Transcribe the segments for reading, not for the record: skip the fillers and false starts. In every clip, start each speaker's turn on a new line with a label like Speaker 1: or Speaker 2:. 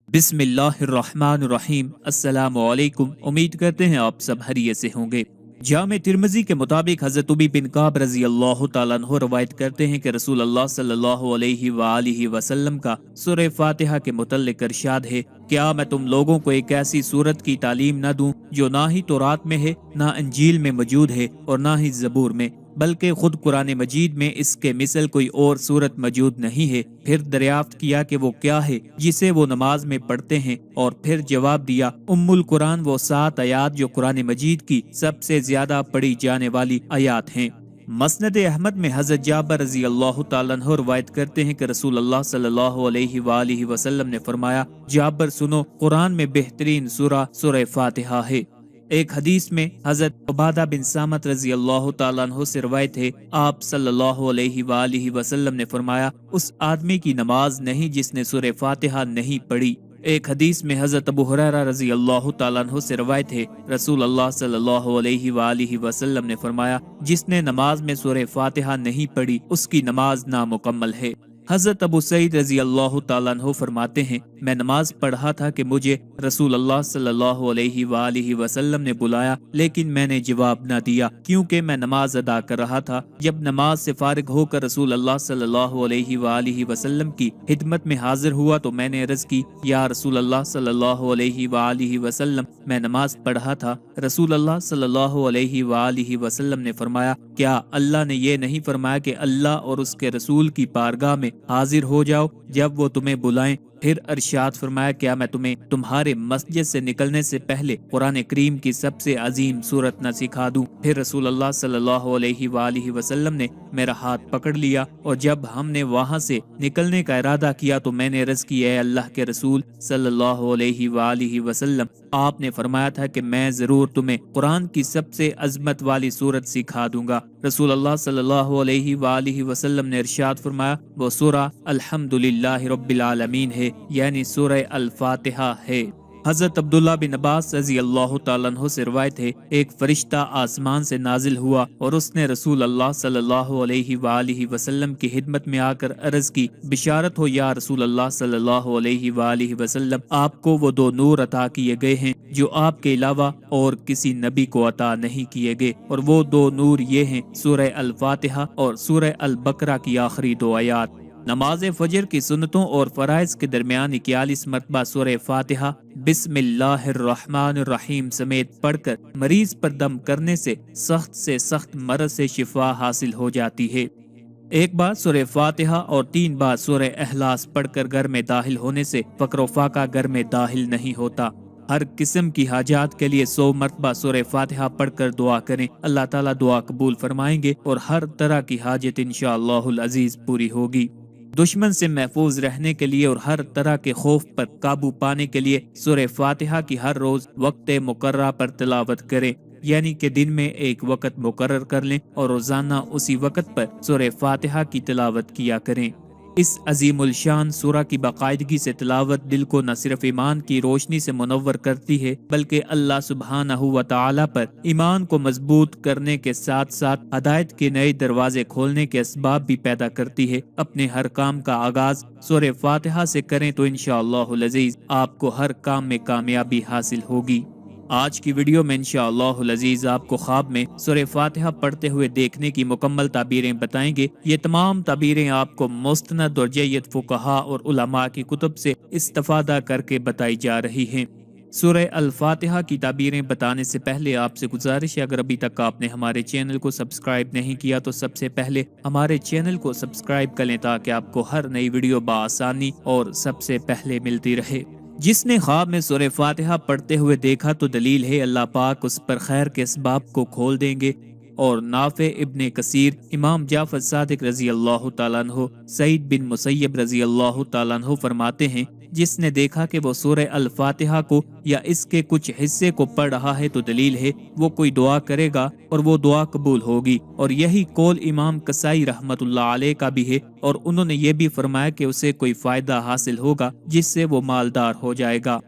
Speaker 1: بسم اللہ الرحمن الرحیم۔ السلام علیکم۔ امید کرتے ہیں آپ سب خیریت سے ہوں گے۔ جامع ترمذی کے مطابق حضرت ابی بن کعب رضی اللہ تعالیٰ عنہ روایت کرتے ہیں کہ رسول اللہ صلی اللہ علیہ وآلہ وسلم کا سورہ فاتحہ کے متعلق ارشاد ہے، کیا میں تم لوگوں کو ایک ایسی سورت کی تعلیم نہ دوں جو نہ ہی تورات میں ہے، نہ انجیل میں موجود ہے اور نہ ہی زبور میں، بلکہ خود قرآن مجید میں اس کے مثل کوئی اور صورت موجود نہیں ہے۔ پھر دریافت کیا کہ وہ کیا ہے جسے وہ نماز میں پڑھتے ہیں، اور پھر جواب دیا، ام القرآن وہ 7 آیات جو قرآن مجید کی سب سے زیادہ پڑھی جانے والی آیات ہیں۔ مسند احمد میں حضرت جابر رضی اللہ تعالیٰ عنہ روایت کرتے ہیں کہ رسول اللہ صلی اللہ علیہ وآلہ وسلم نے فرمایا، جابر سنو، قرآن میں بہترین سورہ سورہ فاتحہ ہے۔ ایک حدیث میں حضرت عبادہ بن سامت رضی اللہ تعالیٰ عنہ سے روایت ہے، آپ صلی اللہ علیہ وآلہ وسلم نے فرمایا، اس آدمی کی نماز نہیں جس نے سورہ فاتحہ نہیں پڑھی۔ ایک حدیث میں حضرت ابو ہریرہ رضی اللہ تعالیٰ عنہ سے روایت ہے، رسول اللہ صلی اللہ علیہ وآلہ وسلم نے فرمایا، جس نے نماز میں سورہ فاتحہ نہیں پڑھی اس کی نماز نامکمل ہے۔ حضرت ابو سعید رضی اللہ تعالیٰ عنہ فرماتے ہیں، میں نماز پڑھا تھا کہ مجھے رسول اللہ صلی اللہ علیہ وآلہ وسلم نے بلایا، لیکن میں نے جواب نہ دیا کیونکہ میں نماز ادا کر رہا تھا۔ جب نماز سے فارغ ہو کر رسول اللہ صلی اللہ علیہ وآلہ وسلم کی خدمت میں حاضر ہوا تو میں نے عرض کی، یا رسول اللہ صلی اللہ علیہ وآلہ وسلم، میں نماز پڑھا تھا۔ رسول اللہ صلی اللہ علیہ وآلہ وسلم نے فرمایا، کیا اللہ نے یہ نہیں فرمایا کہ اللہ اور اس کے رسول کی بارگاہ میں حاضر ہو جاؤ جب وہ تمہیں بلائیں؟ پھر ارشاد فرمایا، کیا میں تمہیں تمہارے مسجد سے نکلنے سے پہلے قرآن کریم کی سب سے عظیم سورت نہ سکھا دوں؟ پھر رسول اللہ صلی اللہ علیہ وآلہ وسلم نے میرا ہاتھ پکڑ لیا، اور جب ہم نے وہاں سے نکلنے کا ارادہ کیا تو میں نے عرض کی، اے اللہ کے رسول صلی اللہ علیہ وآلہ وسلم، آپ نے فرمایا تھا کہ میں ضرور تمہیں قرآن کی سب سے عظمت والی سورت سکھا دوں گا۔ رسول اللہ صلی اللہ علیہ وآلہ وسلم نے ارشاد فرمایا، وہ سورہ الحمدللہ رب العالمین ہے، یعنی سورہ الفاتحہ ہے۔ حضرت عبداللہ بن عباس رضی اللہ تعالیٰ عنہ سے روایت ہے، ایک فرشتہ آسمان سے نازل ہوا اور اس نے رسول اللہ صلی اللہ علیہ وآلہ وسلم کی خدمت میں آ کر عرض کی، بشارت ہو یا رسول اللہ صلی اللہ علیہ وآلہ وسلم، آپ کو وہ 2 نور عطا کیے گئے ہیں جو آپ کے علاوہ اور کسی نبی کو عطا نہیں کیے گئے، اور وہ 2 نور یہ ہیں، سورہ الفاتحہ اور سورہ البقرہ کی آخری 2 آیات۔ نماز فجر کی سنتوں اور فرائض کے درمیان 41 مرتبہ سورہ فاتحہ بسم اللہ الرحمن الرحیم سمیت پڑھ کر مریض پر دم کرنے سے سخت مرض سے شفا حاصل ہو جاتی ہے۔ ایک بار سورہ فاتحہ اور 3 بار سورہ اخلاص پڑھ کر گھر میں داخل ہونے سے فقر و فاقہ گھر میں داخل نہیں ہوتا۔ ہر قسم کی حاجات کے لیے 100 مرتبہ سورہ فاتحہ پڑھ کر دعا کریں، اللہ تعالیٰ دعا قبول فرمائیں گے اور ہر طرح کی حاجت انشاءاللہ العزیز پوری ہوگی۔ دشمن سے محفوظ رہنے کے لیے اور ہر طرح کے خوف پر قابو پانے کے لیے سورہ فاتحہ کی ہر روز وقت مقررہ پر تلاوت کریں، یعنی کہ دن میں ایک وقت مقرر کر لیں اور روزانہ اسی وقت پر سورہ فاتحہ کی تلاوت کیا کریں۔ اس عظیم الشان سورہ کی باقاعدگی سے تلاوت دل کو نہ صرف ایمان کی روشنی سے منور کرتی ہے بلکہ اللہ سبحانہ و تعالی پر ایمان کو مضبوط کرنے کے ساتھ ساتھ ہدایت کے نئے دروازے کھولنے کے اسباب بھی پیدا کرتی ہے۔ اپنے ہر کام کا آغاز سورہ فاتحہ سے کریں تو انشاءاللہ العزیز آپ کو ہر کام میں کامیابی حاصل ہوگی۔ آج کی ویڈیو میں انشاءاللہ العزیز آپ کو خواب میں سورہ فاتحہ پڑھتے ہوئے دیکھنے کی مکمل تعبیریں بتائیں گے۔ یہ تمام تعبیریں آپ کو مستند اور جید فقہاء اور علماء کی کتب سے استفادہ کر کے بتائی جا رہی ہیں۔ سورہ الفاتحہ کی تعبیریں بتانے سے پہلے آپ سے گزارش ہے، اگر ابھی تک آپ نے ہمارے چینل کو سبسکرائب نہیں کیا تو سب سے پہلے ہمارے چینل کو سبسکرائب کر لیں تاکہ آپ کو ہر نئی ویڈیو بآسانی اور سب سے پہلے ملتی رہے۔ جس نے خواب میں سورہ فاتحہ پڑھتے ہوئے دیکھا تو دلیل ہے اللہ پاک اس پر خیر کے اسباب کو کھول دیں گے۔ اور نافع ابن کثیر، امام جعفر صادق رضی اللہ تعالیٰ عنہ، سعید بن مسیب رضی اللہ تعالیٰ عنہ فرماتے ہیں، جس نے دیکھا کہ وہ سورہ الفاتحہ کو یا اس کے کچھ حصے کو پڑھ رہا ہے تو دلیل ہے وہ کوئی دعا کرے گا اور وہ دعا قبول ہوگی۔ اور یہی قول امام قصائی رحمت اللہ علیہ کا بھی ہے، اور انہوں نے یہ بھی فرمایا کہ اسے کوئی فائدہ حاصل ہوگا جس سے وہ مالدار ہو جائے گا۔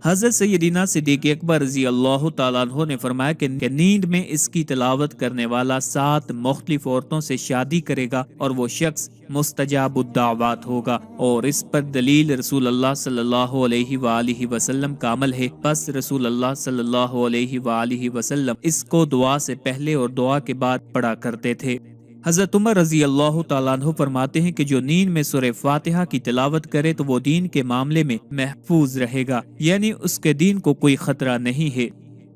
Speaker 1: حضرت سیدنا صدیق اکبر رضی اللہ تعالیٰ عنہ نے فرمایا کہ نیند میں اس کی تلاوت کرنے والا 7 مختلف عورتوں سے شادی کرے گا اور وہ شخص مستجاب الدعوات ہوگا، اور اس پر دلیل رسول اللہ صلی اللہ علیہ وآلہ وسلم کا عمل ہے۔ پس رسول اللہ صلی اللہ علیہ وآلہ وسلم اس کو دعا سے پہلے اور دعا کے بعد پڑھا کرتے تھے۔ حضرت عمر رضی اللہ تعالیٰ عنہ فرماتے ہیں کہ جو نیند میں سورہ فاتحہ کی تلاوت کرے تو وہ دین کے معاملے میں محفوظ رہے گا، یعنی اس کے دین کو کوئی خطرہ نہیں ہے۔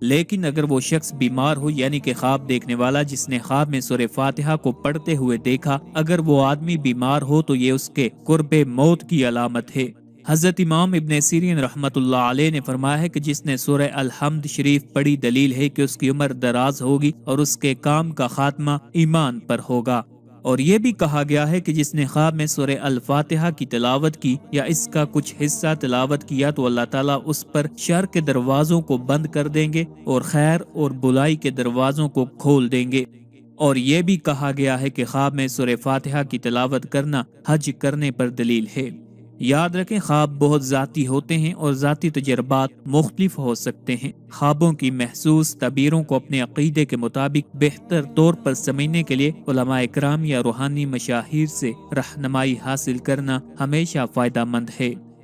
Speaker 1: لیکن اگر وہ شخص بیمار ہو، یعنی کہ خواب دیکھنے والا جس نے خواب میں سورہ فاتحہ کو پڑھتے ہوئے دیکھا، اگر وہ آدمی بیمار ہو تو یہ اس کے قرب موت کی علامت ہے۔ حضرت امام ابن سیرین رحمت اللہ علیہ نے فرمایا ہے کہ جس نے سورہ الحمد شریف پڑھی دلیل ہے کہ اس کی عمر دراز ہوگی اور اس کے کام کا خاتمہ ایمان پر ہوگا۔ اور یہ بھی کہا گیا ہے کہ جس نے خواب میں سورہ الفاتحہ کی تلاوت کی یا اس کا کچھ حصہ تلاوت کیا تو اللہ تعالیٰ اس پر شر کے دروازوں کو بند کر دیں گے اور خیر اور بلائی کے دروازوں کو کھول دیں گے۔ اور یہ بھی کہا گیا ہے کہ خواب میں سورہ فاتحہ کی تلاوت کرنا حج کرنے پر دلیل ہے۔ یاد رکھیں، خواب بہت ذاتی ہوتے ہیں اور ذاتی تجربات مختلف ہو سکتے ہیں۔ خوابوں کی محسوس تعبیروں کو اپنے عقیدے کے مطابق بہتر طور پر سمجھنے کے لیے علماء اکرام یا روحانی مشاہیر سے رہنمائی حاصل کرنا ہمیشہ فائدہ مند ہے۔